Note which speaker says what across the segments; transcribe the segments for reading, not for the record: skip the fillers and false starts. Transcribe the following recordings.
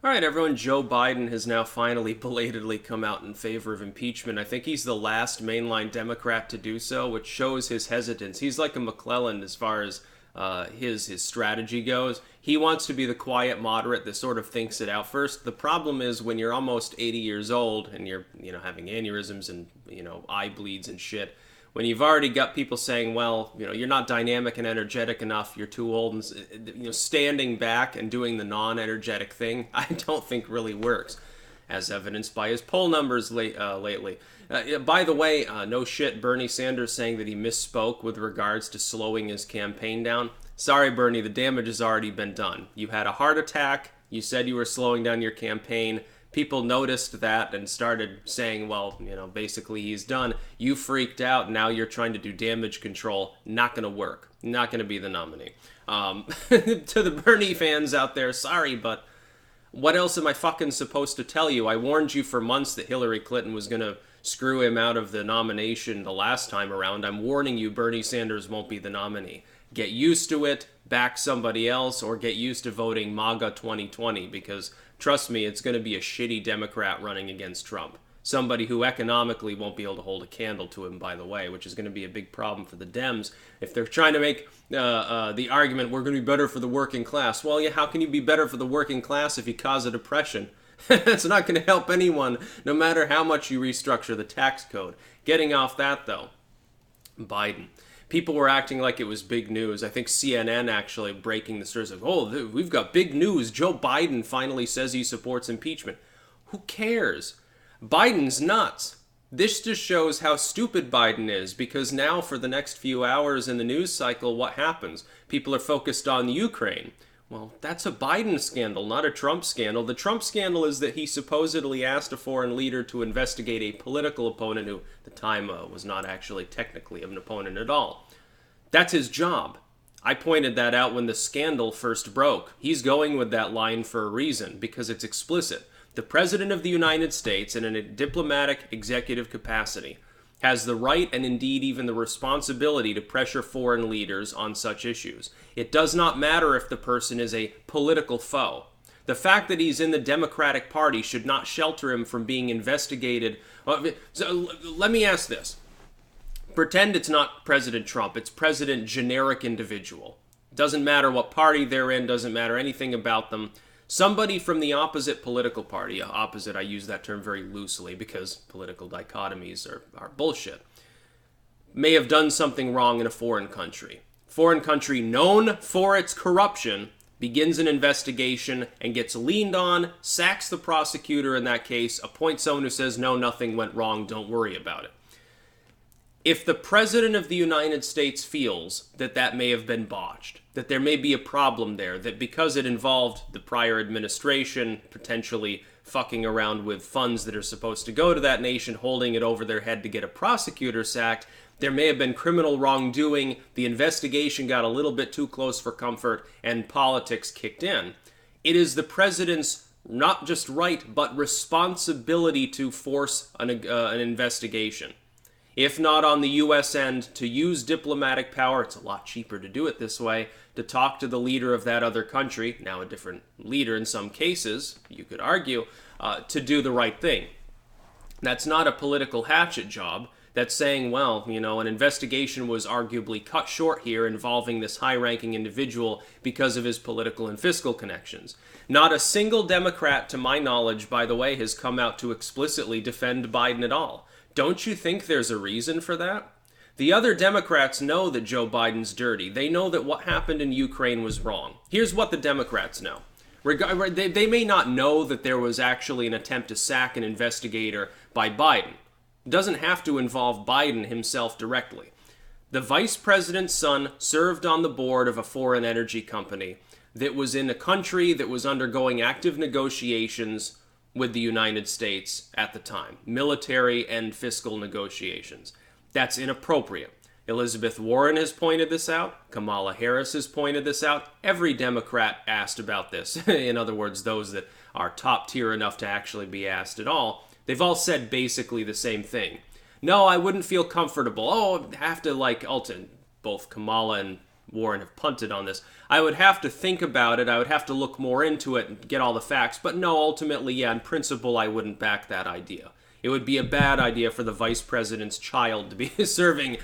Speaker 1: All right, everyone. Joe Biden has now finally belatedly come out in favor of impeachment. I think he's the last mainline Democrat to do so, which shows his hesitance. He's like a McClellan as far as his strategy goes. He wants to be the quiet moderate that sort of thinks it out first. The problem is when you're almost 80 years old and you're having aneurysms and eye bleeds and shit. When you've already got people saying, well, you're not dynamic and energetic enough, you're too old, and standing back and doing the non-energetic thing, I don't think really works, as evidenced by his poll numbers lately. By the way, no shit, Bernie Sanders saying that he misspoke with regards to slowing his campaign down. Sorry, Bernie, the damage has already been done. You had a heart attack, you said you were slowing down your campaign, people noticed that and started saying, well, basically he's done. You freaked out. Now you're trying to do damage control. Not going to work. Not going to be the nominee. To the Bernie fans out there, sorry, but what else am I fucking supposed to tell you? I warned you for months that Hillary Clinton was going to screw him out of the nomination the last time around. I'm warning you, Bernie Sanders won't be the nominee. Get used to it, back somebody else, or get used to voting MAGA 2020 because trust me, it's going to be a shitty Democrat running against Trump. Somebody who economically won't be able to hold a candle to him, by the way, which is going to be a big problem for the Dems. If they're trying to make the argument, we're going to be better for the working class. Well, yeah, how can you be better for the working class if you cause a depression? It's not going to help anyone, no matter how much you restructure the tax code. Getting off that, though, Biden. People were acting like it was big news. I think CNN actually breaking the stories of, oh, we've got big news. Joe Biden finally says he supports impeachment. Who cares? Biden's nuts. This just shows how stupid Biden is because now for the next few hours in the news cycle, what happens? People are focused on Ukraine. Well, that's a Biden scandal, not a Trump scandal. The Trump scandal is that he supposedly asked a foreign leader to investigate a political opponent who, at the time, was not actually technically an opponent at all. That's his job. I pointed that out when the scandal first broke. He's going with that line for a reason, because it's explicit. The President of the United States, in a diplomatic executive capacity, has the right and indeed even the responsibility to pressure foreign leaders on such issues. It does not matter if the person is a political foe. The fact that he's in the Democratic Party should not shelter him from being investigated. So let me ask this. Pretend it's not President Trump, it's President generic individual. Doesn't matter what party they're in, doesn't matter anything about them. Somebody from the opposite political party, opposite, I use that term very loosely because political dichotomies are bullshit, may have done something wrong in a foreign country. Foreign country known for its corruption begins an investigation and gets leaned on, sacks the prosecutor in that case, appoints someone who says, no, nothing went wrong, don't worry about it. If the President of the United States feels that that may have been botched, that there may be a problem there, that because it involved the prior administration potentially fucking around with funds that are supposed to go to that nation, holding it over their head to get a prosecutor sacked, there may have been criminal wrongdoing, the investigation got a little bit too close for comfort, and politics kicked in. It is the President's not just right, but responsibility to force an investigation. If not on the U.S. end, to use diplomatic power, it's a lot cheaper to do it this way, to talk to the leader of that other country, now a different leader in some cases, you could argue, to do the right thing. That's not a political hatchet job. That's saying, well, an investigation was arguably cut short here involving this high-ranking individual because of his political and fiscal connections. Not a single Democrat, to my knowledge, by the way, has come out to explicitly defend Biden at all. Don't you think there's a reason for that? The other Democrats know that Joe Biden's dirty. They know that what happened in Ukraine was wrong. Here's what the Democrats know. They may not know that there was actually an attempt to sack an investigator by Biden. It doesn't have to involve Biden himself directly. The vice president's son served on the board of a foreign energy company that was in a country that was undergoing active negotiations with the United States at the time. Military and fiscal negotiations. That's inappropriate. Elizabeth Warren has pointed this out. Kamala Harris has pointed this out. Every Democrat asked about this. In other words, those that are top tier enough to actually be asked at all. They've all said basically the same thing. No, I wouldn't feel comfortable. Oh, I have to Alton. Both Kamala and Warren have punted on this. I would have to think about it. I would have to look more into it and get all the facts. But no, ultimately, yeah, in principle, I wouldn't back that idea. It would be a bad idea for the vice president's child to be serving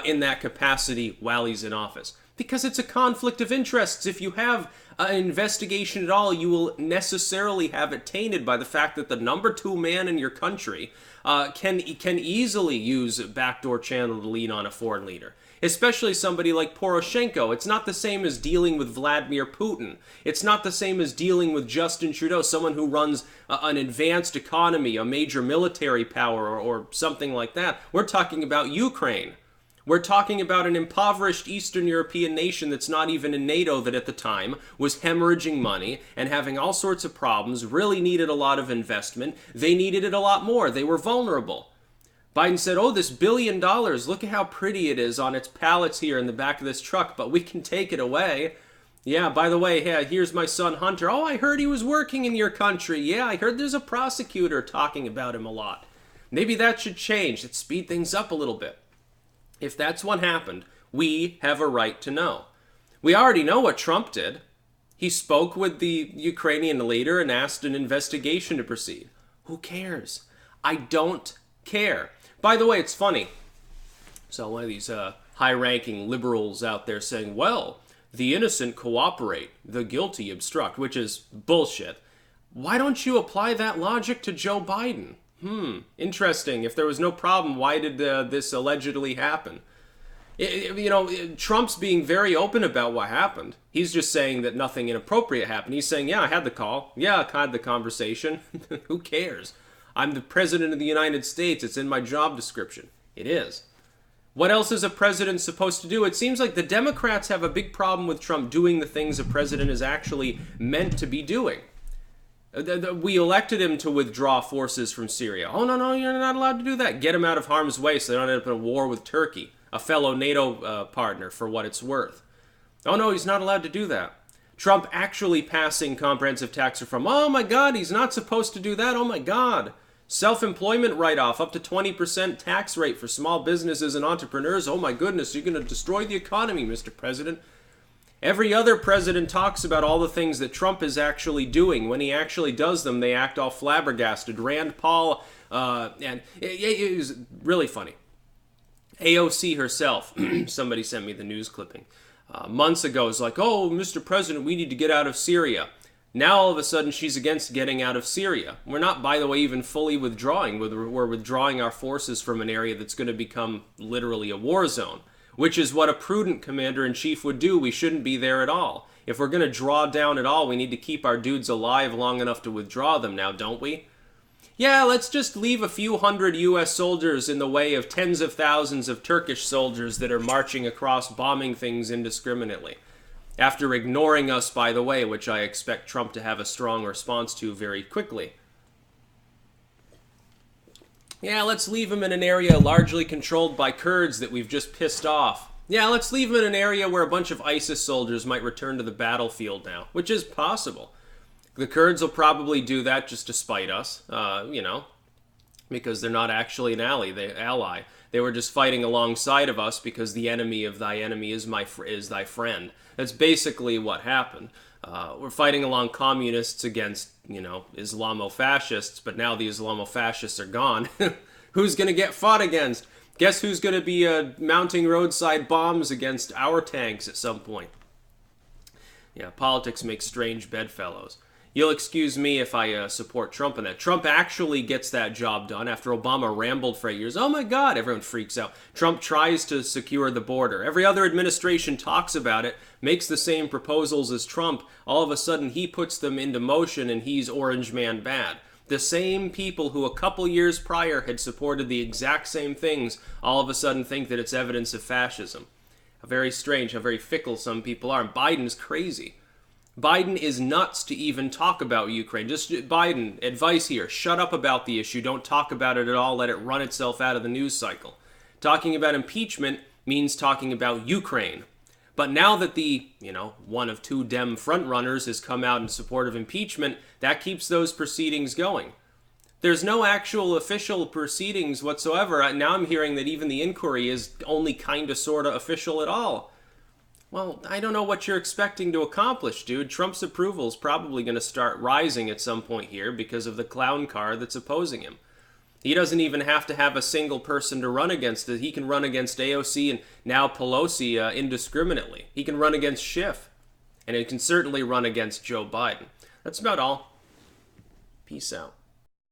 Speaker 1: in that capacity while he's in office. Because it's a conflict of interests. If you have an investigation at all, you will necessarily have it tainted by the fact that the number 2 man in your country can easily use a backdoor channel to lean on a foreign leader. Especially somebody like Poroshenko. It's not the same as dealing with Vladimir Putin. It's not the same as dealing with Justin Trudeau, someone who runs an advanced economy, a major military power, or something like that. We're talking about Ukraine. We're talking about an impoverished Eastern European nation that's not even in NATO, that at the time was hemorrhaging money and having all sorts of problems, really needed a lot of investment. They needed it a lot more. They were vulnerable. Biden said, oh, this $1 billion, look at how pretty it is on its pallets here in the back of this truck, but we can take it away. Yeah, by the way, hey, here's my son Hunter. Oh, I heard he was working in your country. Yeah, I heard there's a prosecutor talking about him a lot. Maybe that should change. Let's speed things up a little bit. If that's what happened, we have a right to know. We already know what Trump did. He spoke with the Ukrainian leader and asked an investigation to proceed. Who cares? I don't care. By the way, it's funny. So one of these high-ranking liberals out there saying, well, the innocent cooperate, the guilty obstruct, which is bullshit. Why don't you apply that logic to Joe Biden? Interesting. If there was no problem, why did this allegedly happen? Trump's being very open about what happened. He's just saying that nothing inappropriate happened. He's saying, yeah, I had the call. Yeah, I had the conversation. Who cares? I'm the president of the United States. It's in my job description. It is. What else is a president supposed to do? It seems like the Democrats have a big problem with Trump doing the things a president is actually meant to be doing. We elected him to withdraw forces from Syria. Oh, no, you're not allowed to do that. Get him out of harm's way so they don't end up in a war with Turkey, a fellow NATO partner, for what it's worth. Oh, no, he's not allowed to do that. Trump actually passing comprehensive tax reform. Oh, my God, he's not supposed to do that. Oh, my God. Self-employment write-off, up to 20% tax rate for small businesses and entrepreneurs. Oh, my goodness, you're going to destroy the economy, Mr. President. Every other president talks about all the things that Trump is actually doing. When he actually does them, they act all flabbergasted. Rand Paul, and it was really funny. AOC herself, somebody sent me the news clipping, months ago, is like, oh, Mr. President, we need to get out of Syria. Now all of a sudden she's against getting out of Syria. We're not, by the way, even fully withdrawing. We're withdrawing our forces from an area that's going to become literally a war zone, which is what a prudent commander-in-chief would do. We shouldn't be there at all. If we're going to draw down at all, we need to keep our dudes alive long enough to withdraw them now, don't we? Yeah, let's just leave a few hundred U.S. soldiers in the way of tens of thousands of Turkish soldiers that are marching across, bombing things indiscriminately. After ignoring us, by the way, which I expect Trump to have a strong response to very quickly. Yeah, let's leave them in an area largely controlled by Kurds that we've just pissed off. Yeah, let's leave them in an area where a bunch of ISIS soldiers might return to the battlefield now, which is possible. The Kurds will probably do that just to spite us, because they're not actually an ally. They were just fighting alongside of us because the enemy of thy enemy is thy friend. That's basically what happened. We're fighting along communists against, Islamo-fascists, but now the Islamo-fascists are gone. Who's going to get fought against? Guess who's going to be mounting roadside bombs against our tanks at some point? Yeah, politics makes strange bedfellows. You'll excuse me if I support Trump in that. Trump actually gets that job done after Obama rambled for 8 years. Oh my God, everyone freaks out. Trump tries to secure the border. Every other administration talks about it, makes the same proposals as Trump. All of a sudden, he puts them into motion and he's Orange Man bad. The same people who a couple years prior had supported the exact same things all of a sudden think that it's evidence of fascism. Very strange how very fickle some people are. And Biden's crazy. Biden is nuts to even talk about Ukraine. Just Biden, advice here, shut up about the issue. Don't talk about it at all. Let it run itself out of the news cycle. Talking about impeachment means talking about Ukraine. But now that the, one of two Dem frontrunners has come out in support of impeachment, that keeps those proceedings going. There's no actual official proceedings whatsoever. Now I'm hearing that even the inquiry is only kind of sort of official at all. Well, I don't know what you're expecting to accomplish, dude. Trump's approval is probably going to start rising at some point here because of the clown car that's opposing him. He doesn't even have to have a single person to run against it. He can run against AOC and now Pelosi indiscriminately. He can run against Schiff. And he can certainly run against Joe Biden. That's about all. Peace out.